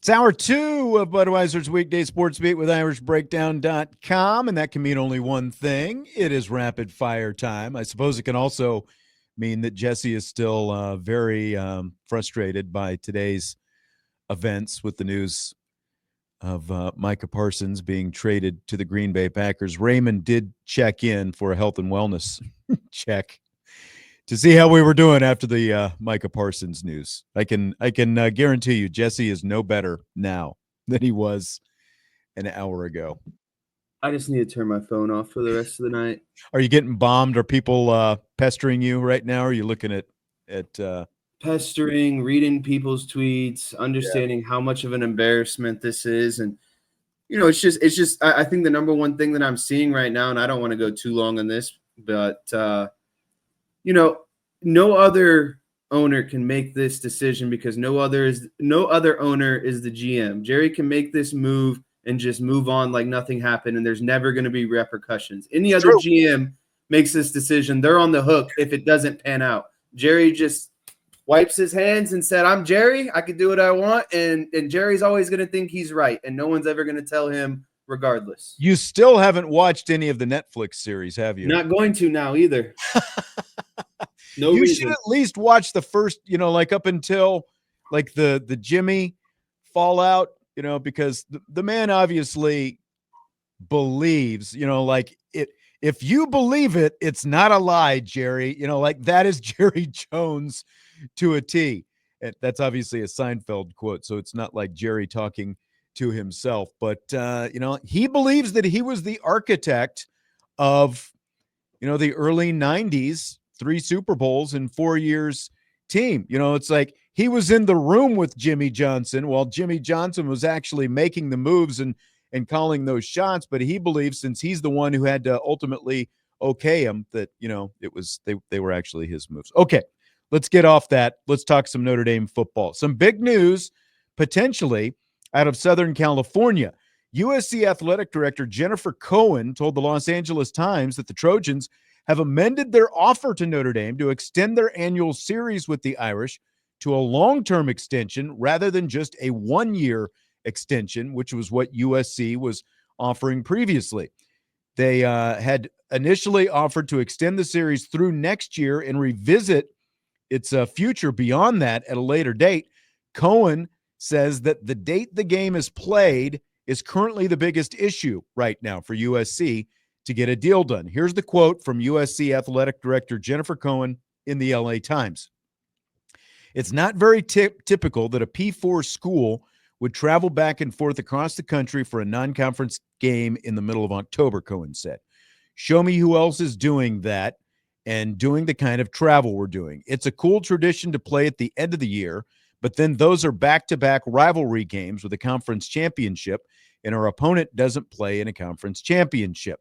It's hour two of Budweiser's Weekday Sports Beat with IrishBreakdown.com, and that can mean only one thing. It is rapid fire time. I suppose it can also mean that Jesse is still very frustrated by today's events with the news of Micah Parsons being traded to the Green Bay Packers. Raymond did check in for a health and wellness check to see how we were doing after the Micah Parsons news. I can guarantee you Jesse is no better now than he was an hour ago. I just need to turn my phone off for the rest of the night. Are you getting bombed? Are people pestering you right now? Are you looking at pestering, reading people's tweets, understanding how much of an embarrassment this is? And it's just I think the number one thing that I'm seeing right now, and I don't want to go too long on this, but no other owner can make this decision because no other owner is the GM. Jerry can make this move and just move on like nothing happened, and there's never going to be repercussions. Any other GM makes this decision, they're on the hook if it doesn't pan out. Jerry just wipes his hands and said, I'm Jerry, I can do what I want, and Jerry's always going to think he's right, and no one's ever going to tell him regardless. You still haven't watched any of the Netflix series, have you? Not going to now either. No, you should at least watch the first, like up until like the Jimmy fallout, because the man obviously believes, like it. If you believe it, it's not a lie, Jerry. Like that is Jerry Jones to a T. And that's obviously a Seinfeld quote, so it's not like Jerry talking to himself, but he believes that he was the architect of, the early 90s 3 Super Bowls in 4 years team. It's like he was in the room with Jimmy Johnson while Jimmy Johnson was actually making the moves and calling those shots. But he believes, since he's the one who had to ultimately okay him, that, it was they were actually his moves. Okay, let's get off that. Let's talk some Notre Dame football. Some big news potentially out of Southern California. USC athletic director Jennifer Cohen told the Los Angeles Times that the Trojans have amended their offer to Notre Dame to extend their annual series with the Irish to a long-term extension rather than just a one-year extension, which was what USC was offering previously. They had initially offered to extend the series through next year and revisit its future beyond that at a later date. Cohen says that the date the game is played is currently the biggest issue right now for USC to get a deal done. Here's the quote from USC athletic director Jennifer Cohen in the LA Times. It's not very typical that a P4 school would travel back and forth across the country for a non-conference game in the middle of October, Cohen said. Show me who else is doing that and doing the kind of travel we're doing. It's a cool tradition to play at the end of the year, but then those are back-to-back rivalry games with a conference championship, and our opponent doesn't play in a conference championship.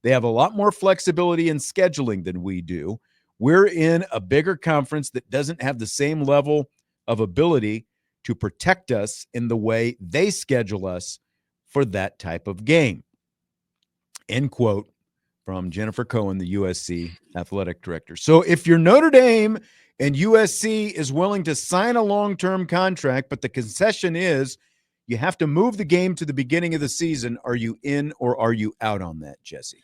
They have a lot more flexibility in scheduling than we do. We're in a bigger conference that doesn't have the same level of ability to protect us in the way they schedule us for that type of game. End quote from Jennifer Cohen, the USC athletic director. So if you're Notre Dame and USC is willing to sign a long-term contract, but the concession is you have to move the game to the beginning of the season, are you in or are you out on that, Jesse?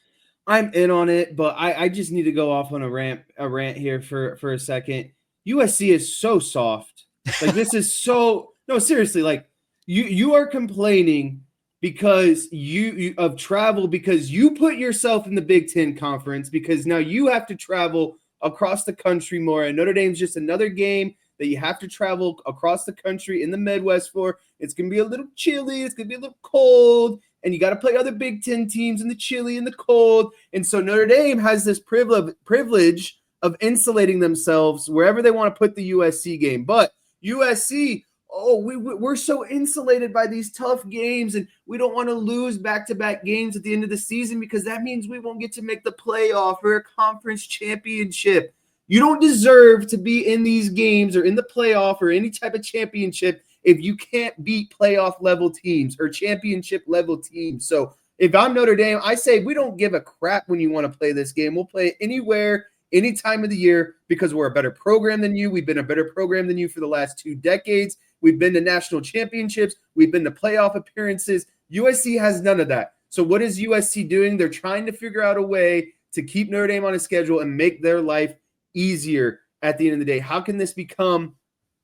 I'm in on it, but I just need to go off on a rant here for a second. USC is so soft. Like this is so no, seriously, like you are complaining because you of travel because you put yourself in the Big Ten conference because now you have to travel across the country more. And Notre Dame's just another game that you have to travel across the country in the Midwest for. It's going to be a little chilly. It's going to be a little cold. And you got to play other Big Ten teams in the chilly and the cold. And so Notre Dame has this privilege of insulating themselves wherever they want to put the USC game. But USC, we're so insulated by these tough games, and we don't want to lose back-to-back games at the end of the season because that means we won't get to make the playoff or a conference championship. You don't deserve to be in these games or in the playoff or any type of championship if you can't beat playoff level teams or championship level teams. So if I'm Notre Dame, I say we don't give a crap when you want to play this game. We'll play it anywhere, any time of the year because we're a better program than you. We've been a better program than you for the last 2 decades. We've been to national championships. We've been to playoff appearances. USC has none of that. So what is USC doing? They're trying to figure out a way to keep Notre Dame on a schedule and make their life easier at the end of the day. How can this become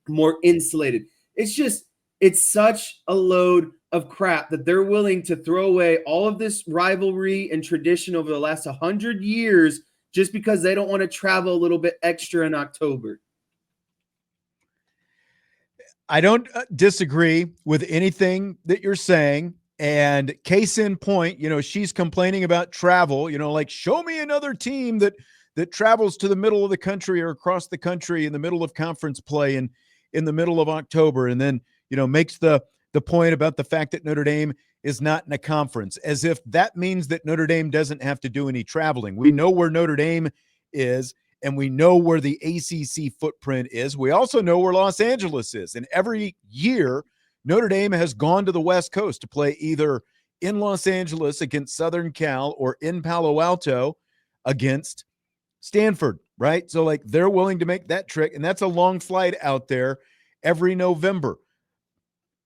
more insulated? It's such a load of crap that they're willing to throw away all of this rivalry and tradition over the last 100 years just because they don't want to travel a little bit extra in October. I don't disagree with anything that you're saying. And case in point, she's complaining about travel, like show me another team that travels to the middle of the country or across the country in the middle of conference play and in the middle of October. And then, makes the point about the fact that Notre Dame is not in a conference, as if that means that Notre Dame doesn't have to do any traveling. We know where Notre Dame is, and we know where the ACC footprint is. We also know where Los Angeles is. And every year, Notre Dame has gone to the West Coast to play either in Los Angeles against Southern Cal or in Palo Alto against Stanford, right? So, like, they're willing to make that trek, and that's a long flight out there every November.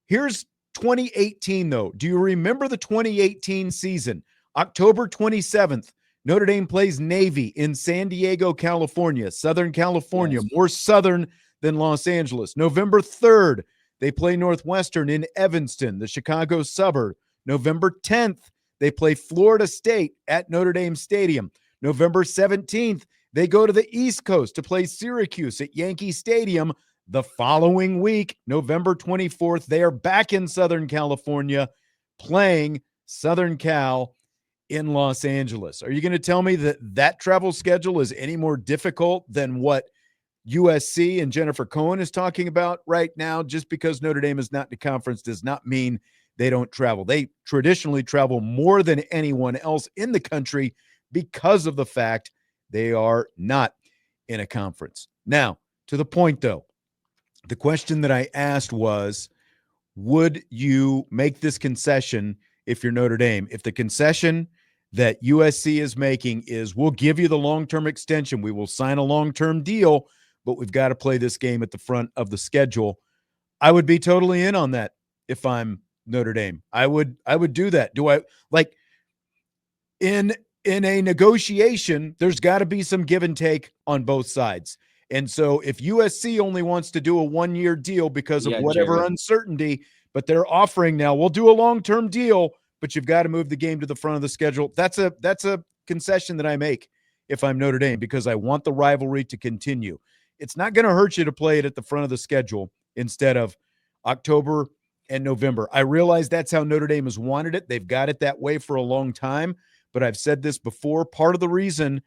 Here's 2018, though. Do you remember the 2018 season? October 27th, Notre Dame plays Navy in San Diego, California, Southern California, yes. More southern than Los Angeles. November 3rd, they play Northwestern in Evanston, the Chicago suburb. November 10th, they play Florida State at Notre Dame Stadium. November 17th, they go to the East Coast to play Syracuse at Yankee Stadium. The following week, November 24th, they are back in Southern California playing Southern Cal in Los Angeles. Are you going to tell me that travel schedule is any more difficult than what USC and Jennifer Cohen is talking about right now? Just because Notre Dame is not in the conference does not mean they don't travel. They traditionally travel more than anyone else in the country because of the fact they are not in a conference. Now, to the point, though, the question that I asked was, would you make this concession if you're Notre Dame? If the concession that USC is making is, we'll give you the long-term extension, we will sign a long-term deal, but we've got to play this game at the front of the schedule, I would be totally in on that if I'm Notre Dame. I would do that. Do I, like, in a negotiation, there's got to be some give and take on both sides. And so if USC only wants to do a one-year deal because of whatever uncertainty, but they're offering now, we'll do a long-term deal, but you've got to move the game to the front of the schedule. That's a concession that I make if I'm Notre Dame, because I want the rivalry to continue. It's not going to hurt you to play it at the front of the schedule instead of October and November. I realize that's how Notre Dame has wanted it. They've got it that way for a long time, but I've said this before. Part of the reason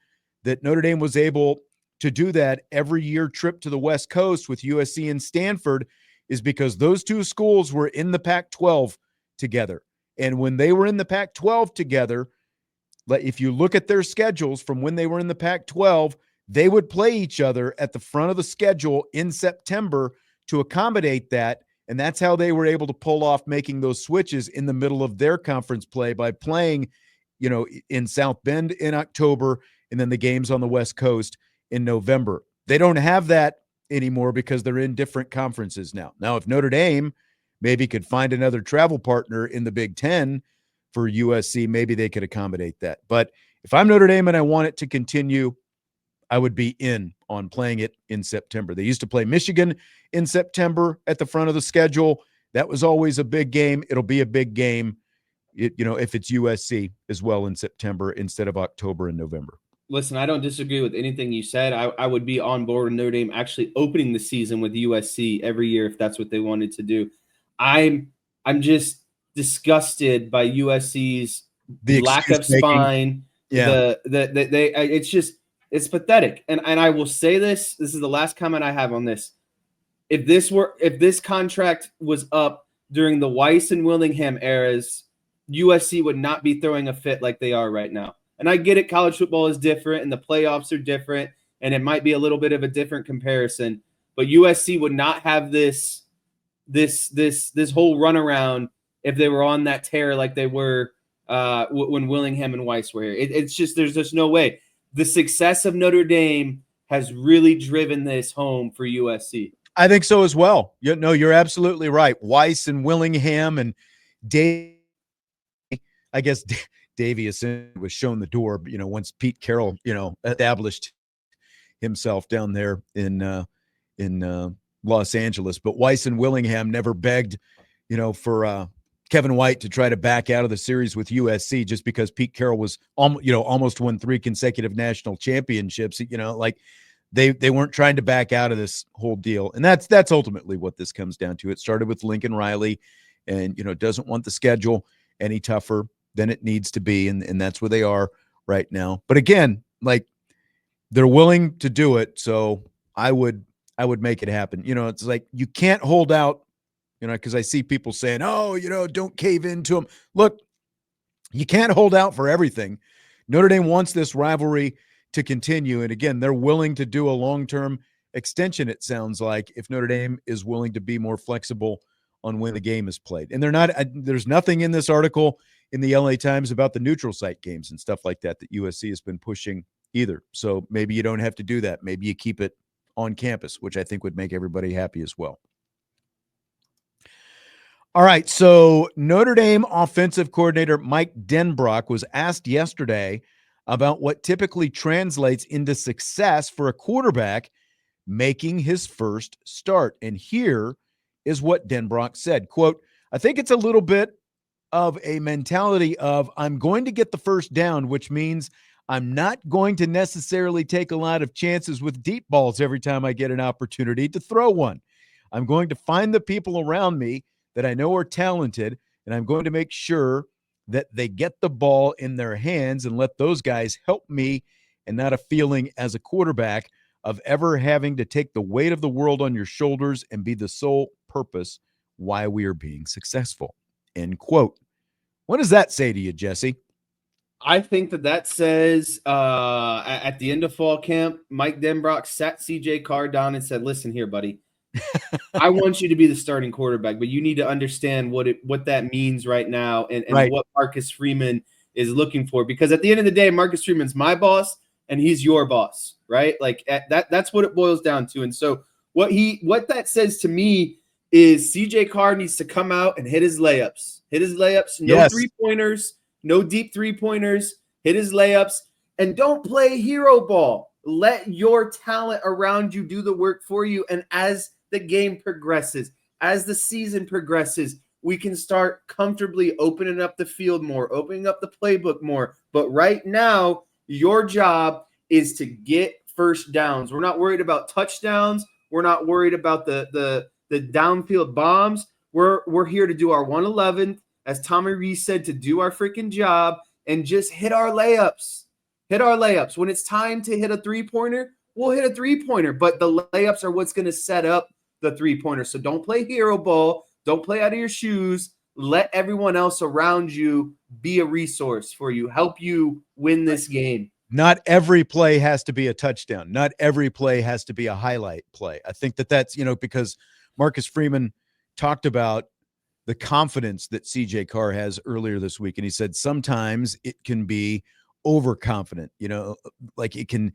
that Notre Dame was able to do that every year trip to the West Coast with USC and Stanford is because those two schools were in the Pac-12 together. And when they were in the Pac-12 together, if you look at their schedules from when they were in the Pac-12, they would play each other at the front of the schedule in September to accommodate that. And that's how they were able to pull off making those switches in the middle of their conference play by playing, in South Bend in October and then the games on the West Coast in November. They don't have that anymore because they're in different conferences now. Now, if Notre Dame maybe could find another travel partner in the Big Ten for USC, maybe they could accommodate that. But if I'm Notre Dame and I want it to continue, I would be in on playing it in September. They used to play Michigan in September at the front of the schedule. That was always a big game. It'll be a big game, if it's USC as well in September instead of October and November. Listen, I don't disagree with anything you said. I would be on board with Notre Dame actually opening the season with USC every year if that's what they wanted to do. I'm just disgusted by USC's lack of spine. Yeah, it's pathetic. And I will say this is the last comment I have on this. If this contract was up during the Weiss and Willingham eras, USC would not be throwing a fit like they are right now. And I get it, college football is different and the playoffs are different, and it might be a little bit of a different comparison. But USC would not have this whole runaround if they were on that tear like they were when Willingham and Weiss were here. It's just, there's just no way. The success of Notre Dame has really driven this home for USC. I think so as well. You're absolutely right. Weiss and Willingham and Dave, I guess Davey was shown the door, once Pete Carroll, established himself down there in Los Angeles. But Weiss and Willingham never begged, for Kevin White to try to back out of the series with USC just because Pete Carroll was almost won 3 consecutive national championships. They weren't trying to back out of this whole deal. And that's ultimately what this comes down to. It started with Lincoln Riley and, doesn't want the schedule any tougher than it needs to be. And that's where they are right now. But again, they're willing to do it. So I would make it happen. It's like, you can't hold out, because I see people saying, oh, don't cave into them. Look, you can't hold out for everything. Notre Dame wants this rivalry to continue. And again, they're willing to do a long-term extension, it sounds like, if Notre Dame is willing to be more flexible on when the game is played. And there's nothing in this article in the LA Times about the neutral site games and stuff like that USC has been pushing either. So maybe you don't have to do that. Maybe you keep it on campus, which I think would make everybody happy as well. All right, so Notre Dame offensive coordinator Mike Denbrock was asked yesterday about what typically translates into success for a quarterback making his first start. And here is what Denbrock said, quote, I think it's a little bit of a mentality of I'm going to get the first down, which means I'm not going to necessarily take a lot of chances with deep balls every time I get an opportunity to throw one. I'm going to find the people around me that I know are talented, and I'm going to make sure that they get the ball in their hands and let those guys help me, and not a feeling as a quarterback of ever having to take the weight of the world on your shoulders and be the sole purpose why we are being successful. End quote. What does that say to you, Jesse? I think that says at the end of fall camp, Mike Denbrock sat CJ Carr down and said, listen here, buddy. I want you to be the starting quarterback, but you need to understand what that means right now and right. what Marcus Freeman is looking for. Because at the end of the day, Marcus Freeman's my boss and he's your boss, right? That's what it boils down to. And so what that says to me is CJ Carr needs to come out and hit his layups. No yes. 3-pointers, no deep 3-pointers, hit his layups, and don't play hero ball. Let your talent around you do the work for you. And as the game progresses, as the season progresses, we can start comfortably opening up the field more, opening up the playbook more. But right now, your job is to get first downs. We're not worried about touchdowns. We're not worried about the downfield bombs. We're here to do our 111th, as Tommy Rees said, to do our freaking job and just hit our layups. When it's time to hit a 3-pointer, we'll hit a 3-pointer, but the layups are what's going to set up the 3-pointer. So don't play hero ball. Don't play out of your shoes. Let everyone else around you be a resource for you, help you win this game. Not every play has to be a touchdown. Not every play has to be a highlight play. I think that's, because Marcus Freeman talked about the confidence that CJ Carr has earlier this week. And he said, sometimes it can be overconfident, like it can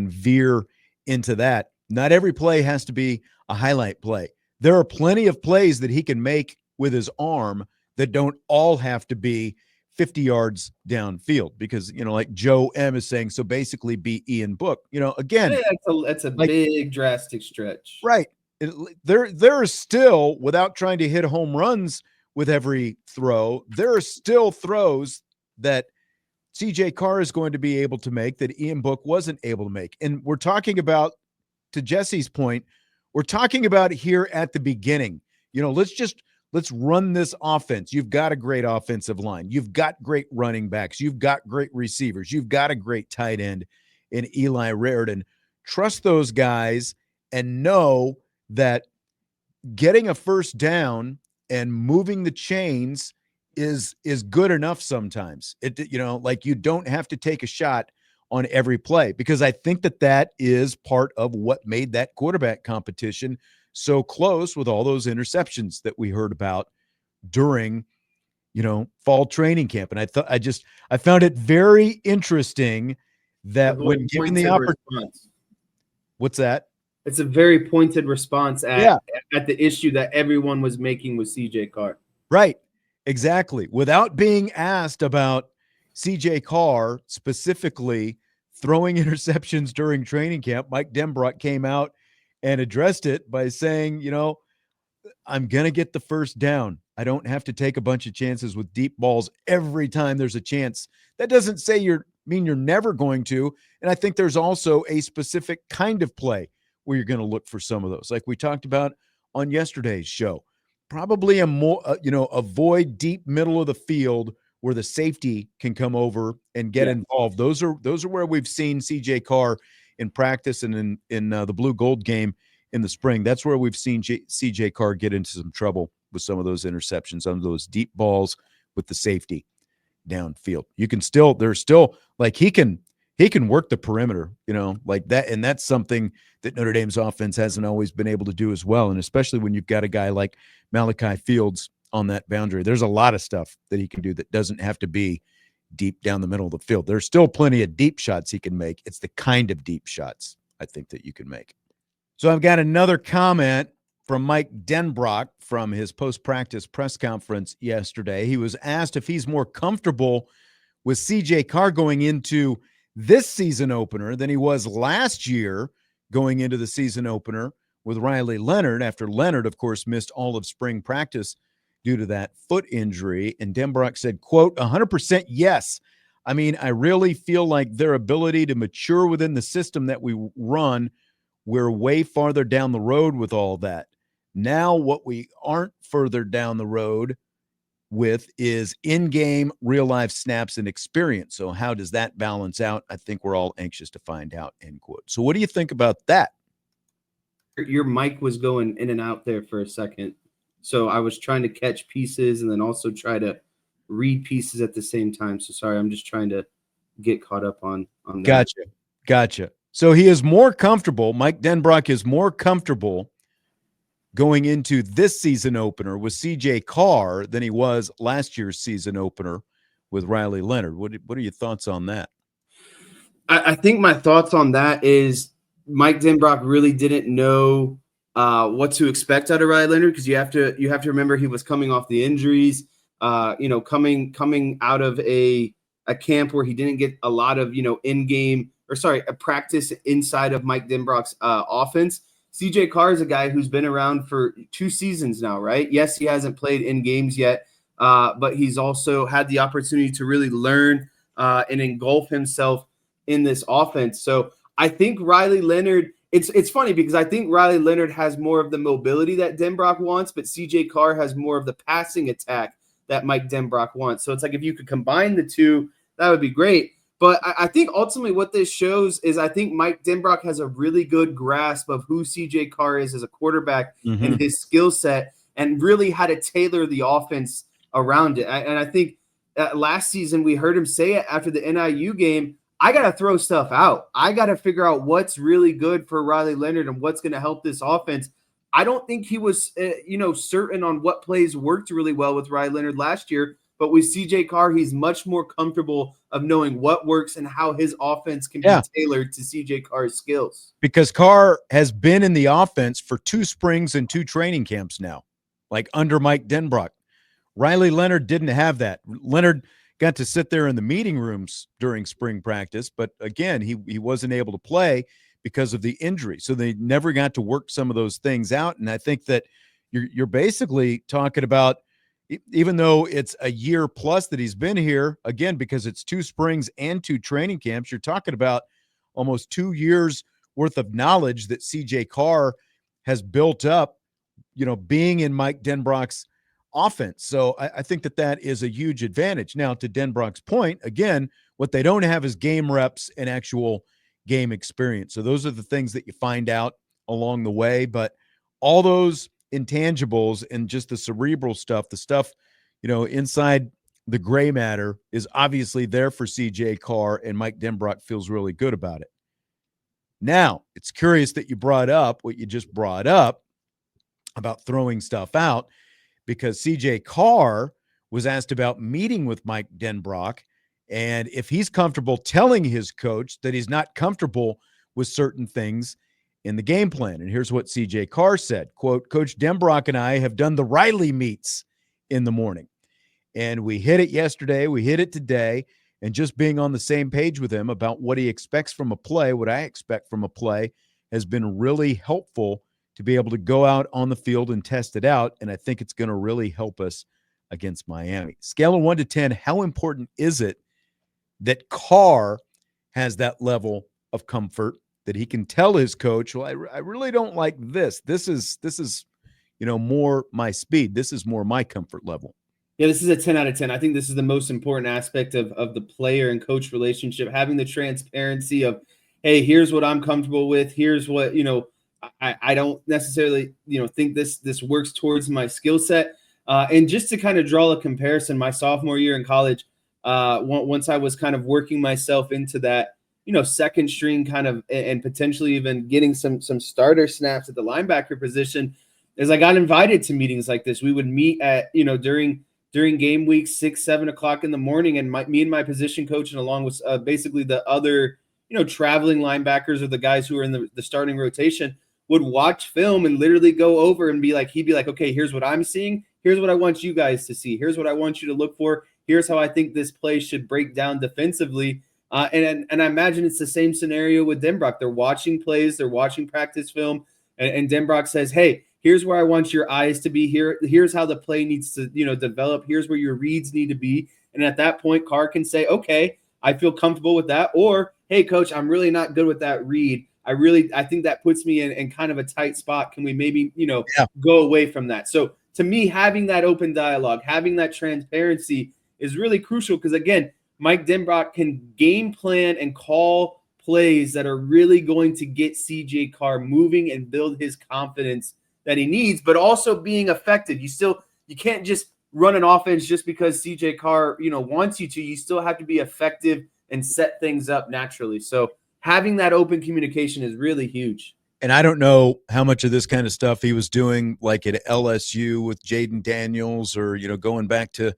veer into that. Not every play has to be a highlight play. There are plenty of plays that he can make with his arm that don't all have to be 50 yards downfield, because, like Joe M is saying, so basically be Ian Book, again, that's a big drastic stretch. Right. There are still, without trying to hit home runs with every throw, there are still throws that CJ Carr is going to be able to make that Ian Book wasn't able to make. And we're talking about, to Jesse's point, we're talking about here at the beginning. Let's run this offense. You've got a great offensive line. You've got great running backs. You've got great receivers. You've got a great tight end in Eli Raridan. Trust those guys and know that getting a first down and moving the chains is good enough sometimes. You don't have to take a shot on every play, because I think that is part of what made that quarterback competition so close with all those interceptions that we heard about during, fall training camp. And I found it very interesting that when given the opportunity, what's that? It's a very pointed response at the issue that everyone was making with CJ Carr. Right. Exactly. Without being asked about CJ Carr specifically throwing interceptions during training camp, Mike Denbrock came out and addressed it by saying, I'm going to get the first down. I don't have to take a bunch of chances with deep balls every time there's a chance. That doesn't say you're never going to. And I think there's also a specific kind of play where you're going to look for some of those. Like we talked about on yesterday's show, probably avoid deep middle of the field where the safety can come over and get involved. Those are where we've seen CJ Carr in practice and in the blue gold game in the spring. That's where we've seen CJ Carr get into some trouble with some of those interceptions on those deep balls with the safety downfield. There's still like he can work the perimeter, like that. And that's something that Notre Dame's offense hasn't always been able to do as well. And especially when you've got a guy like Malachi Fields on that boundary, there's a lot of stuff that he can do that doesn't have to be deep down the middle of the field. There's still plenty of deep shots he can make. It's the kind of deep shots I think that you can make. So I've got another comment from Mike Denbrock from his post-practice press conference yesterday. He was asked if he's more comfortable with CJ Carr going into this season opener than he was last year going into the season opener with Riley Leonard, after Leonard, of course, missed all of spring practice due to that foot injury. And Denbrock said, quote, 100% yes. I mean, I really feel like their ability to mature within the system that we run, we're way farther down the road with all that. Now, what we aren't further down the road with is in-game real-life snaps and experience. So how does that balance out? I think we're all anxious to find out, end quote. So what do you think about that? Your mic was going in and out there for a second. So I was trying to catch pieces and then also try to read pieces at the same time. So sorry, I'm just trying to get caught up on that. Gotcha. So he is more comfortable. Mike Denbrock is more comfortable going into this season opener with CJ Carr than he was last year's season opener with Riley Leonard. What are your thoughts on that? I think my thoughts on that is Mike Denbrock really didn't know what to expect out of Riley Leonard, because you have to remember he was coming off the injuries, coming out of a camp where he didn't get a lot of a practice inside of Mike Denbrock's offense. CJ Carr is a guy who's been around for 2 seasons now, right? Yes, he hasn't played in games yet, but he's also had the opportunity to really learn and engulf himself in this offense. So I think Riley Leonard, it's funny because I think Riley Leonard has more of the mobility that Denbrock wants, but CJ Carr has more of the passing attack that Mike Denbrock wants. So it's like if you could combine the two, that would be great. But I think ultimately what this shows is I think Mike Denbrock has a really good grasp of who CJ Carr is as a quarterback and his skill set, and really how to tailor the offense around it. And I think last season we heard him say it after the NIU game, I got to throw stuff out. I got to figure out what's really good for Riley Leonard and what's going to help this offense. I don't think he was, certain on what plays worked really well with Riley Leonard last year. But with CJ Carr, he's much more comfortable of knowing what works and how his offense can be tailored to CJ Carr's skills. Because Carr has been in the offense for 2 springs and 2 training camps now, like under Mike Denbrock. Riley Leonard didn't have that. Leonard got to sit there in the meeting rooms during spring practice, but again, he wasn't able to play because of the injury. So they never got to work some of those things out. And I think that you're basically talking about, even though it's a year plus that he's been here, again, because it's 2 springs and 2 training camps, you're talking about almost 2 years worth of knowledge that CJ Carr has built up, being in Mike Denbrock's offense. So I think that is a huge advantage. Now, to Denbrock's point, again, what they don't have is game reps and actual game experience. So those are the things that you find out along the way. But all those intangibles and just the cerebral stuff, the stuff, inside the gray matter is obviously there for CJ Carr, and Mike Denbrock feels really good about it. Now, it's curious that you brought up what you just brought up about throwing stuff out, because CJ Carr was asked about meeting with Mike Denbrock and if he's comfortable telling his coach that he's not comfortable with certain things. in the game plan. And here's what CJ Carr said, quote, Coach Denbrock and I have done the Riley meets in the morning. And we hit it yesterday. We hit it today. And just being on the same page with him about what he expects from a play, what I expect from a play, has been really helpful to be able to go out on the field and test it out. And I think it's going to really help us against Miami. Scale of 1 to 10, how important is it that Carr has that level of comfort that he can tell his coach, well, I really don't like this. This is, more my speed. This is more my comfort level. Yeah, this is a 10 out of 10. I think this is the most important aspect of the player and coach relationship, having the transparency of, hey, here's what I'm comfortable with. Here's what, I don't necessarily, think this works towards my skill set. And just to kind of draw a comparison, my sophomore year in college, once I was kind of working myself into that, second string kind of, and potentially even getting some starter snaps at the linebacker position, as I got invited to meetings like this. We would meet at, during game week, 6, 7 o'clock in the morning, and me and my position coach, and along with basically the other, traveling linebackers or the guys who are in the starting rotation, would watch film and literally go over and he'd be like, okay, here's what I'm seeing. Here's what I want you guys to see. Here's what I want you to look for. Here's how I think this play should break down defensively. And I imagine it's the same scenario with Denbrock. They're watching plays, they're watching practice film, and Denbrock says, hey, here's where I want your eyes to be. Here's how the play needs to, develop. Here's where your reads need to be. And at that point, Carr can say, okay, I feel comfortable with that. Or, hey, coach, I'm really not good with that read. I think that puts me in kind of a tight spot. Can we maybe, go away from that? So to me, having that open dialogue, having that transparency is really crucial because, again, Mike Denbrock can game plan and call plays that are really going to get CJ Carr moving and build his confidence that he needs, but also being effective. You can't just run an offense just because CJ Carr, wants you to. You still have to be effective and set things up naturally. So having that open communication is really huge. And I don't know how much of this kind of stuff he was doing like at LSU with Jaden Daniels or, going back to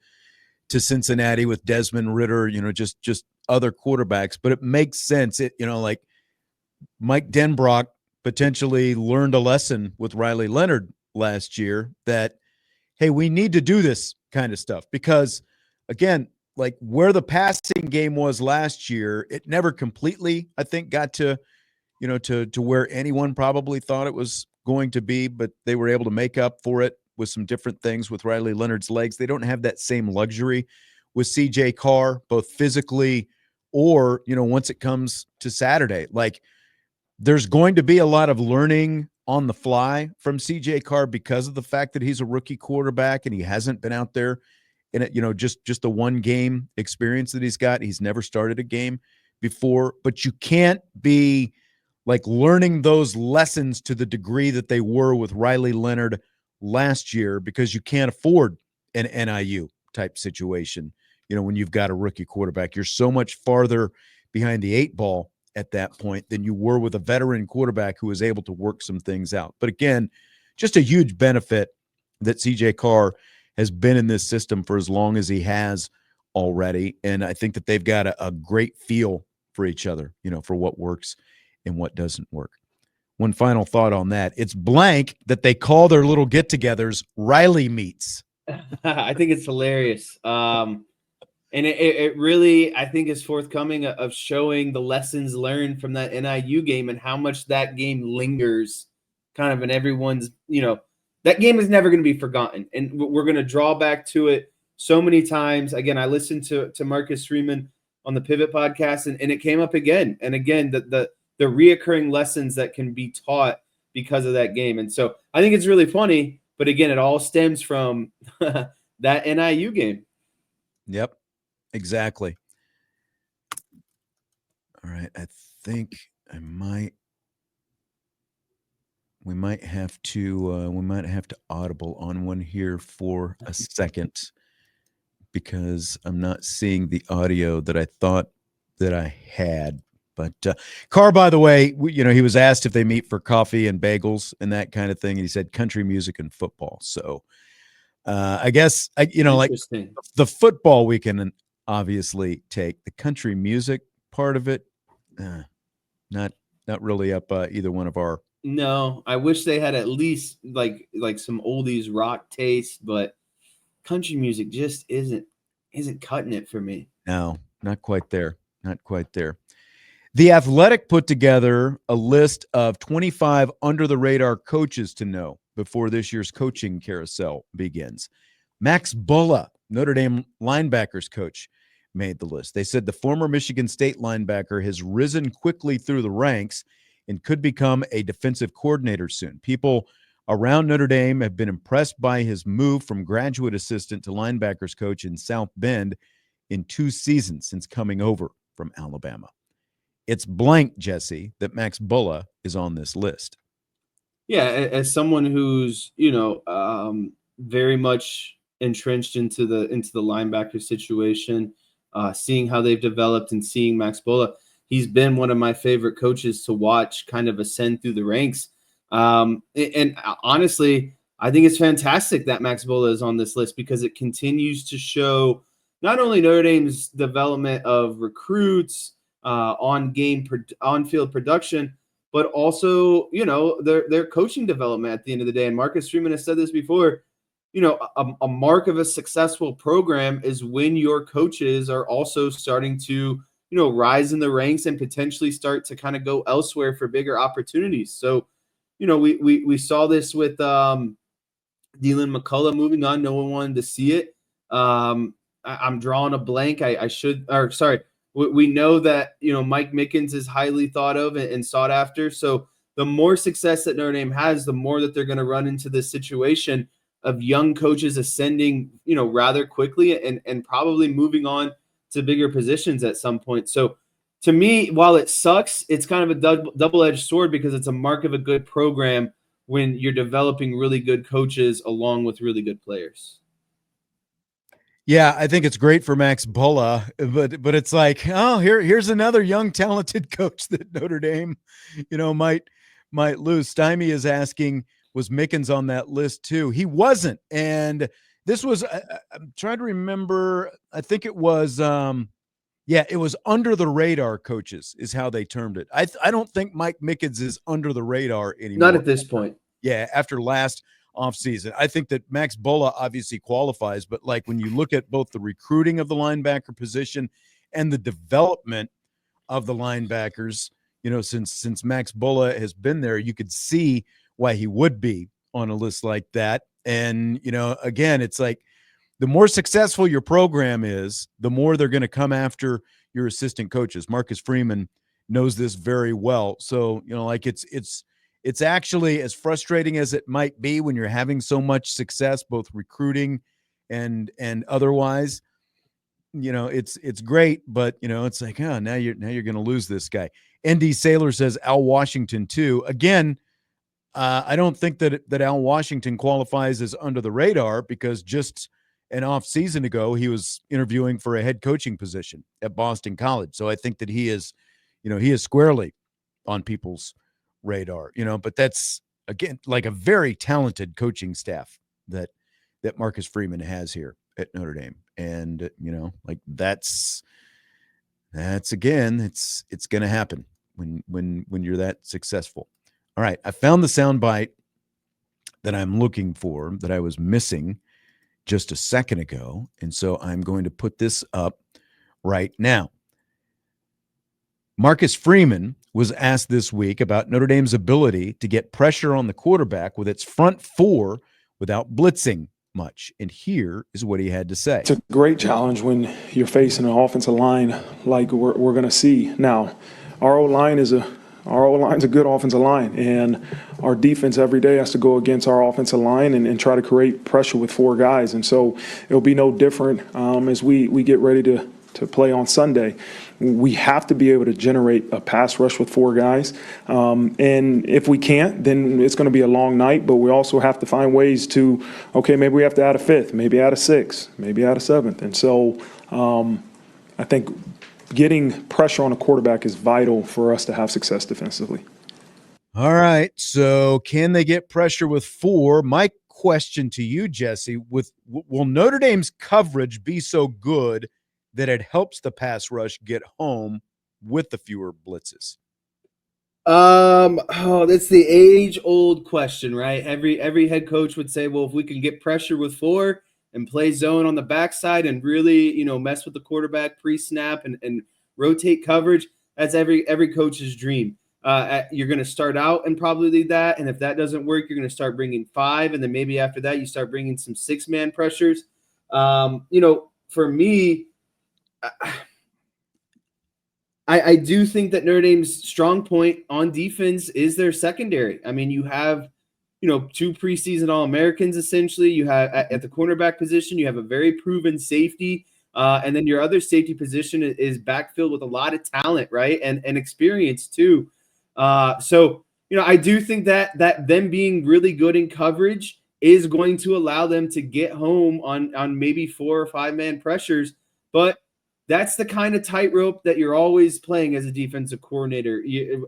Cincinnati with Desmond Ridder, just other quarterbacks, but it makes sense. Like Mike Denbrock potentially learned a lesson with Riley Leonard last year that, hey, we need to do this kind of stuff because, again, like where the passing game was last year, it never completely, I think, got to, to where anyone probably thought it was going to be, but they were able to make up for it with some different things with Riley Leonard's legs. They don't have that same luxury with CJ Carr, both physically or, once it comes to Saturday. Like, there's going to be a lot of learning on the fly from CJ Carr because of the fact that he's a rookie quarterback and he hasn't been out there in it, just the one game experience that he's got. He's never started a game before, but you can't be like learning those lessons to the degree that they were with Riley Leonard last year because you can't afford an NIU type situation. When you've got a rookie quarterback, you're so much farther behind the 8 ball at that point than you were with a veteran quarterback who was able to work some things out. But again, just a huge benefit that CJ Carr has been in this system for as long as he has already. And I think that they've got a great feel for each other, for what works and what doesn't work. One final thought on that. It's blank that they call their little get-togethers Riley meets. I think it's hilarious. And it really, I think, is forthcoming of showing the lessons learned from that NIU game and how much that game lingers kind of in everyone's, that game is never going to be forgotten. And we're going to draw back to it so many times. Again, I listened to Marcus Freeman on the Pivot podcast, and it came up again and again, the reoccurring lessons that can be taught because of that game. And so I think it's really funny, but again, it all stems from that NIU game. Yep. Exactly. All right. I think we might have to audible on one here for a second because I'm not seeing the audio that I thought that I had. But Carr, by the way, he was asked if they meet for coffee and bagels and that kind of thing. And he said country music and football. So I guess, like the football we can obviously take. The country music part of it, not really up either one of our No, I wish they had at least like some oldies rock taste, but country music just isn't cutting it for me. No, not quite there. Not quite there. The Athletic put together a list of 25 under-the-radar coaches to know before this year's coaching carousel begins. Max Bullough, Notre Dame linebackers coach, made the list. They said the former Michigan State linebacker has risen quickly through the ranks and could become a defensive coordinator soon. People around Notre Dame have been impressed by his move from graduate assistant to linebackers coach in South Bend in 2 seasons since coming over from Alabama. It's blank, Jesse, that Max Bullough is on this list. Yeah, as someone who's very much entrenched into the linebacker situation, seeing how they've developed and seeing Max Bullough, he's been one of my favorite coaches to watch kind of ascend through the ranks. And honestly, I think it's fantastic that Max Bullough is on this list because it continues to show not only Notre Dame's development of recruits, on-field production, but also, their coaching development at the end of the day. And Marcus Freeman has said this before, a mark of a successful program is when your coaches are also starting to, rise in the ranks and potentially start to kind of go elsewhere for bigger opportunities. So, we saw this with Dylan McCullough moving on. No one wanted to see it. I'm drawing a blank. We know that, Mike Mickens is highly thought of and sought after. So the more success that Notre Dame has, the more that they're going to run into this situation of young coaches ascending, rather quickly and probably moving on to bigger positions at some point. So to me, while it sucks, it's kind of a double-edged sword because it's a mark of a good program when you're developing really good coaches along with really good players. Yeah, I think it's great for Max Bullough, but it's like, oh, here's another young, talented coach that Notre Dame, might lose. Stymie is asking, was Mickens on that list too? He wasn't, and this was. I'm trying to remember. I think it was. It was under the radar coaches is how they termed it. I don't think Mike Mickens is under the radar anymore. Not at this point. Yeah, after last offseason. I think that Max Bullough obviously qualifies, but like when you look at both the recruiting of the linebacker position and the development of the linebackers, since Max Bullough has been there, you could see why he would be on a list like that. And, again, it's like the more successful your program is, the more they're going to come after your assistant coaches. Marcus Freeman knows this very well. So, it's actually as frustrating as it might be when you're having so much success, both recruiting and otherwise. It's great, but it's like, oh, now you're going to lose this guy. ND Saylor says Al Washington too. Again, I don't think that Al Washington qualifies as under the radar because just an off season ago he was interviewing for a head coaching position at Boston College. So I think that he is squarely on people's radar, but that's again like a very talented coaching staff that Marcus Freeman has here at Notre Dame. And like that's again, it's going to happen when you're that successful. All right, I found the soundbite that I'm looking for that I was missing just a second ago, and so I'm going to put this up right now. Marcus Freeman was asked this week about Notre Dame's ability to get pressure on the quarterback with its front four without blitzing much. And here is what he had to say. It's a great challenge when you're facing an offensive line like we're going to see. Now, our O-line's a good offensive line, and our defense every day has to go against our offensive line and try to create pressure with 4 guys. And so it'll be no different as we get ready to play on Sunday. We have to be able to generate a pass rush with 4 guys. And if we can't, then it's going to be a long night, but we also have to find ways to, maybe we have to add a 5th, maybe add a 6th, maybe add a 7th. And so I think getting pressure on a quarterback is vital for us to have success defensively. All right. So can they get pressure with 4? My question to you, Jesse, will Notre Dame's coverage be so good that it helps the pass rush get home with the fewer blitzes? That's the age-old question, right? Every head coach would say, well, if we can get pressure with 4 and play zone on the backside and really, mess with the quarterback pre-snap and rotate coverage, that's every coach's dream. You're going to start out and probably lead that, and if that doesn't work, you're going to start bringing 5, and then maybe after that, you start bringing some 6-man pressures. For me, I do think that Notre Dame's strong point on defense is their secondary. I mean, you have, 2 preseason All-Americans essentially. You have at the cornerback position, you have a very proven safety. And then your other safety position is backfilled with a lot of talent, right? And experience too. So, I do think that them being really good in coverage is going to allow them to get home on maybe 4 or 5-man pressures. But that's the kind of tightrope that you're always playing as a defensive coordinator.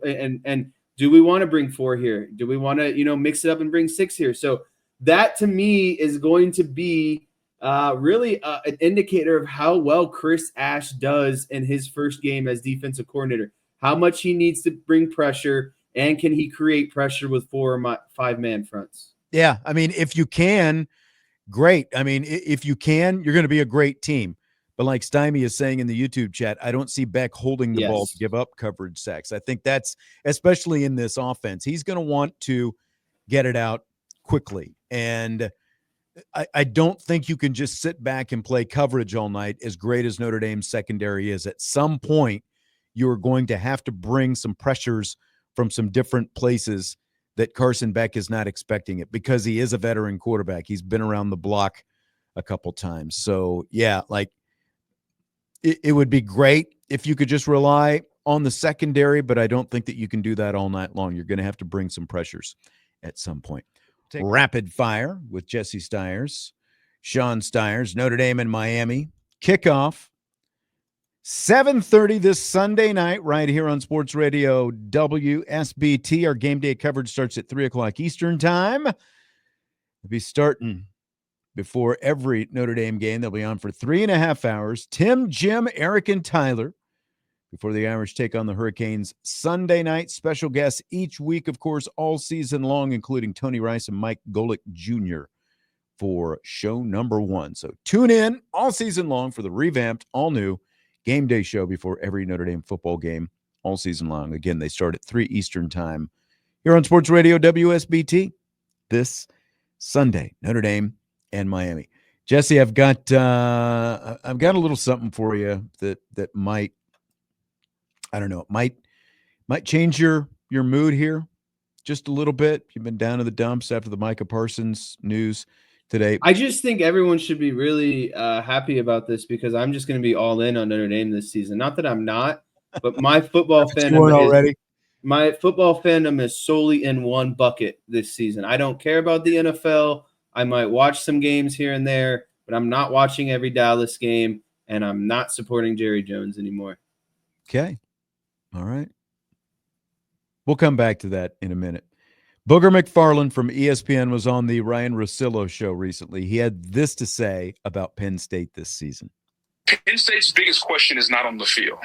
And do we want to bring 4 here? Do we want to, mix it up and bring 6 here? So that to me is going to be really an indicator of how well Chris Ash does in his first game as defensive coordinator. How much he needs to bring pressure, and can he create pressure with 4 or 5-man fronts? Yeah, I mean, if you can, great. I mean, if you can, you're going to be a great team. But like Stymie is saying in the YouTube chat, I don't see Beck holding the ball to give up coverage sacks. I think that's, especially in this offense, he's going to want to get it out quickly. And I don't think you can just sit back and play coverage all night, as great as Notre Dame's secondary is. At some point, you're going to have to bring some pressures from some different places that Carson Beck is not expecting it, because he is a veteran quarterback. He's been around the block a couple times. So, yeah, like, it would be great if you could just rely on the secondary, but I don't think that you can do that all night long. You're going to have to bring some pressures at some point. Take rapid fire with Jesse Stiers, Sean Stiers, Notre Dame and Miami. Kickoff 7:30 this Sunday night right here on Sports Radio WSBT. Our game day coverage starts at 3 o'clock Eastern time. We'll be starting before every Notre Dame game. They'll be on for 3.5 hours. Tim, Jim, Eric, and Tyler before the Irish take on the Hurricanes Sunday night. Special guests each week, of course, all season long, including Tony Rice and Mike Golick Jr. for show number 1. So tune in all season long for the revamped, all-new game day show before every Notre Dame football game all season long. Again, they start at 3 Eastern time here on Sports Radio WSBT this Sunday. Notre Dame and Miami. Jesse, I've got a little something for you that might, I don't know, might change your mood here just a little bit. You've been down in the dumps after the Micah Parsons news today. I just think everyone should be really happy about this, because I'm just going to be all in on Notre Dame this season. Not that I'm not, but my football fandom is solely in one bucket this season. I don't care about the NFL. I might watch some games here and there, but I'm not watching every Dallas game, and I'm not supporting Jerry Jones anymore. Okay. All right. We'll come back to that in a minute. Booger McFarland from ESPN was on the Ryan Russillo show recently. He had this to say about Penn State this season. Penn State's biggest question is not on the field.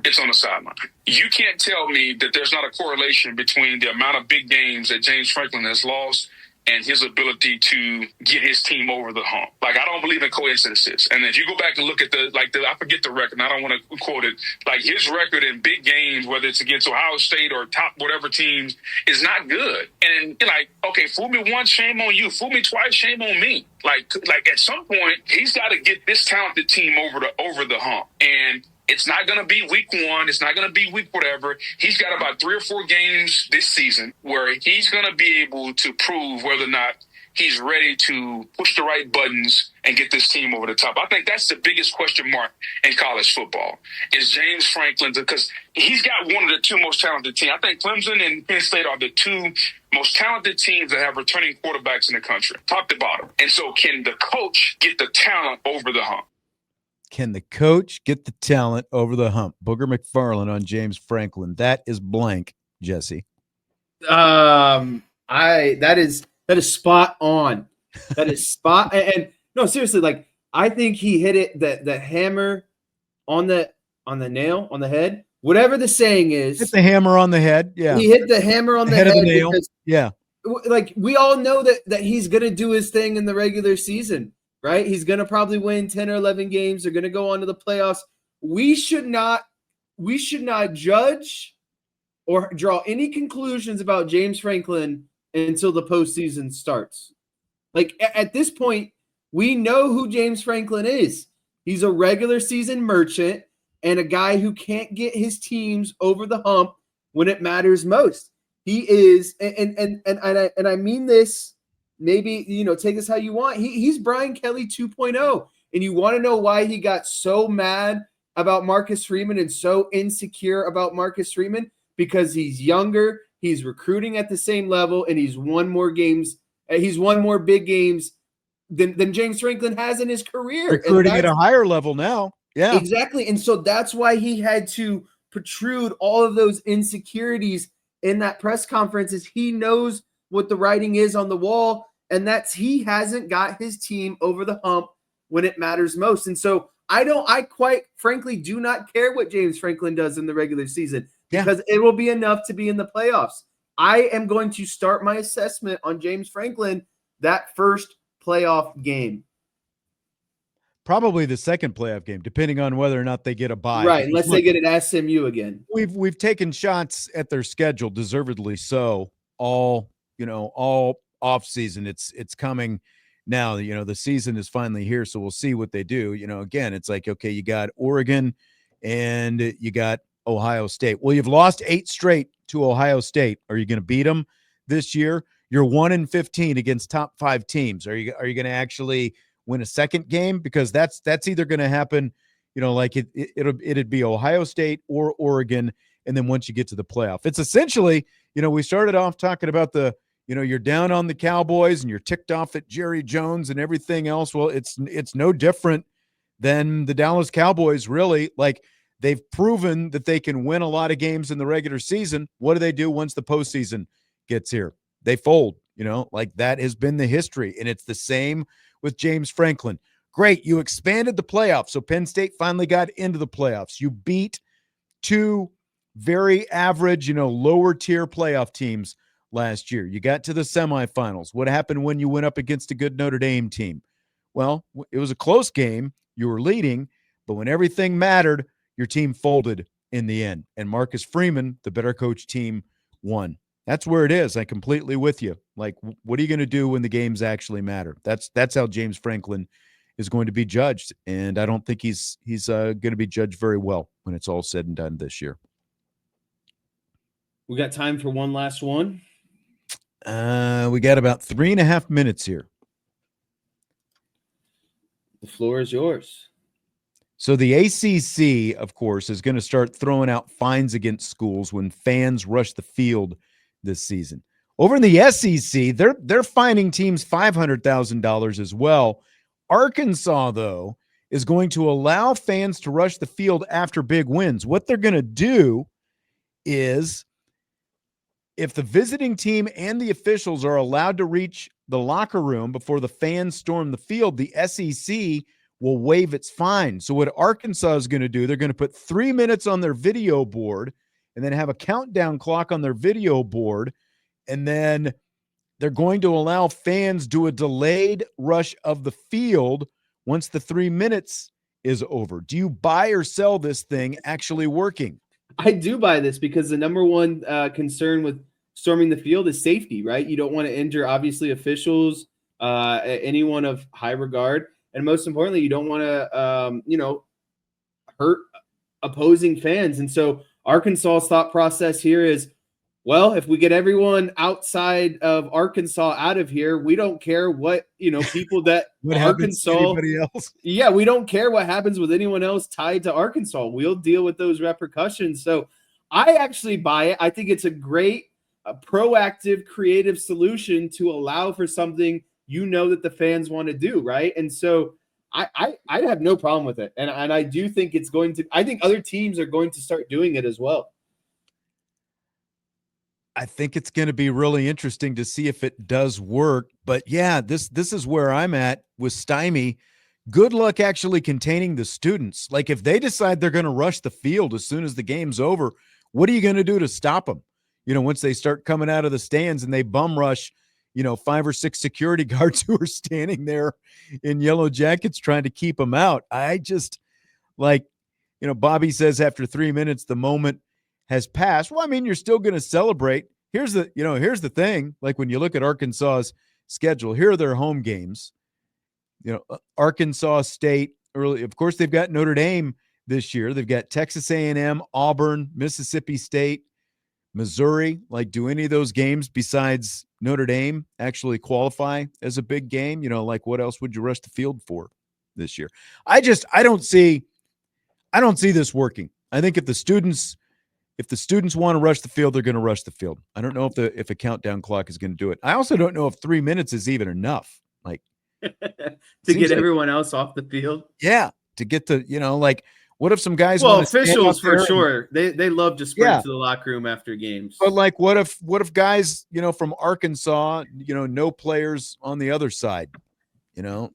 It's on the sideline. You can't tell me that there's not a correlation between the amount of big games that James Franklin has lost and his ability to get his team over the hump. Like, I don't believe in coincidences. And if you go back and look at I forget the record, and I don't want to quote it, like his record in big games, whether it's against Ohio State or top whatever teams, is not good. And like, okay, fool me once, shame on you. Fool me twice, shame on me. Like at some point, he's got to get this talented team over the hump. And it's not going to be week 1. It's not going to be week whatever. He's got about 3 or 4 games this season where he's going to be able to prove whether or not he's ready to push the right buttons and get this team over the top. I think that's the biggest question mark in college football is James Franklin, because he's got one of the 2 most talented teams. I think Clemson and Penn State are the 2 most talented teams that have returning quarterbacks in the country, top to bottom. And so can the coach get the talent over the hump? Can the coach get the talent over the hump? Booger McFarland on James Franklin. That is blank, Jesse. That is spot on. That is spot. And no, seriously, like I think he hit it the hammer on the nail on the head whatever the saying is. Hit the hammer on the head. Yeah. He hit the hammer on the head of the nail. because, yeah. Like, we all know that he's going to do his thing in the regular season, right? He's going to probably win 10 or 11 games. They're going to go on to the playoffs. We should not judge or draw any conclusions about James Franklin until the postseason starts. Like, at this point, we know who James Franklin is. He's a regular season merchant and a guy who can't get his teams over the hump when it matters most. He is, and I mean this, maybe, take this how you want. He's Brian Kelly 2.0. And you want to know why he got so mad about Marcus Freeman and so insecure about Marcus Freeman? Because he's younger, he's recruiting at the same level, and he's won more big games than James Franklin has in his career. Recruiting at a higher level now. Yeah. Exactly. And so that's why he had to protrude all of those insecurities in that press conference, is he knows what the writing is on the wall, and that's he hasn't got his team over the hump when it matters most. And so I quite frankly do not care what James Franklin does in the regular season, because it will be enough to be in the playoffs. I am going to start my assessment on James Franklin that first playoff game. Probably the second playoff game, depending on whether or not they get a bye. Right, unless they get an SMU again. We've taken shots at their schedule, deservedly so, all off season. It's coming now. The season is finally here, so we'll see what they do. Again, it's like, okay, you got Oregon and you got Ohio State. Well, you've lost 8 straight to Ohio State. Are you going to beat them this year? You're 1-15 against top 5 teams. Are you going to actually win a second game? Because that's either going to happen, like it'd be Ohio State or Oregon, and then once you get to the playoff, it's essentially, we started off talking about you're down on the Cowboys and you're ticked off at Jerry Jones and everything else. Well, it's no different than the Dallas Cowboys, really. Like, they've proven that they can win a lot of games in the regular season. What do they do once the postseason gets here? They fold, like that has been the history. And it's the same with James Franklin. Great. You expanded the playoffs. So Penn State finally got into the playoffs. You beat 2 very average, lower tier playoff teams last year. You got to the semifinals. What happened when you went up against a good Notre Dame team? Well, it was a close game. You were leading, but when everything mattered, your team folded in the end. And Marcus Freeman, the better coach team, won. That's where it is. I'm completely with you. Like, what are you going to do when the games actually matter? That's how James Franklin is going to be judged, and I don't think he's going to be judged very well when it's all said and done this year. We got time for one last one. We got about 3.5 minutes here. The floor is yours. So the ACC, of course, is going to start throwing out fines against schools when fans rush the field this season. Over in the SEC, they're fining teams $500,000 as well. Arkansas, though, is going to allow fans to rush the field after big wins. What they're going to do is, if the visiting team and the officials are allowed to reach the locker room before the fans storm the field, the SEC will waive its fine. So what Arkansas is going to do, they're going to put 3 minutes on their video board and then have a countdown clock on their video board. And then they're going to allow fans do a delayed rush of the field once the 3 minutes is over. Do you buy or sell this thing actually working? I do buy this, because the number one concern with storming the field is safety, right? You don't want to injure, obviously, officials, anyone of high regard. And most importantly, you don't want to, hurt opposing fans. And so Arkansas's thought process here is, well, if we get everyone outside of Arkansas out of here, we don't care what, people that what Arkansas, anybody else. Yeah, we don't care what happens with anyone else tied to Arkansas. We'll deal with those repercussions. So I actually buy it. I think it's a great, proactive, creative solution to allow for something that the fans want to do, right? And so I have no problem with it. And I do think I think other teams are going to start doing it as well. I think it's going to be really interesting to see if it does work. But yeah, this is where I'm at with Stymie. good luck actually containing the students. Like if they decide they're going to rush the field as soon as the game's over, what are you going to do to stop them? Once they start coming out of the stands and they bum rush, 5 or 6 security guards who are standing there in yellow jackets trying to keep them out. I just Bobby says after 3 minutes, the moment has passed. Well, I mean, you're still going to celebrate. Here's the thing. Like when you look at Arkansas's schedule, here are their home games. Arkansas State early. Of course, they've got Notre Dame this year. They've got Texas A&M, Auburn, Mississippi State, Missouri. Like, do any of those games besides Notre Dame actually qualify as a big game? Like what else would you rush the field for this year? I don't see this working. I think if the students want to rush the field, they're going to rush the field. I don't know if a countdown clock is going to do it. I also don't know if 3 minutes is even enough. Like to get everyone else off the field. Yeah, to get the what if some guys? Well, officials for sure. They love to sprint to the locker room after games. But what if guys from Arkansas no players on the other side, and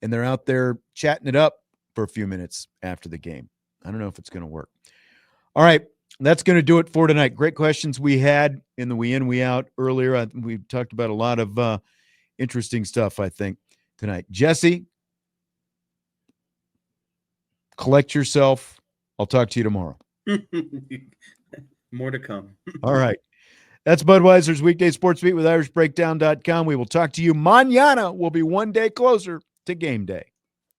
they're out there chatting it up for a few minutes after the game. I don't know if it's going to work. All right. That's going to do it for tonight. Great questions we had in the we in, we out earlier. We talked about a lot of interesting stuff, I think, tonight. Jesse, collect yourself. I'll talk to you tomorrow. More to come. All right. That's Budweiser's Weekday Sports Beat with IrishBreakdown.com. We will talk to you mañana. We'll be one day closer to game day.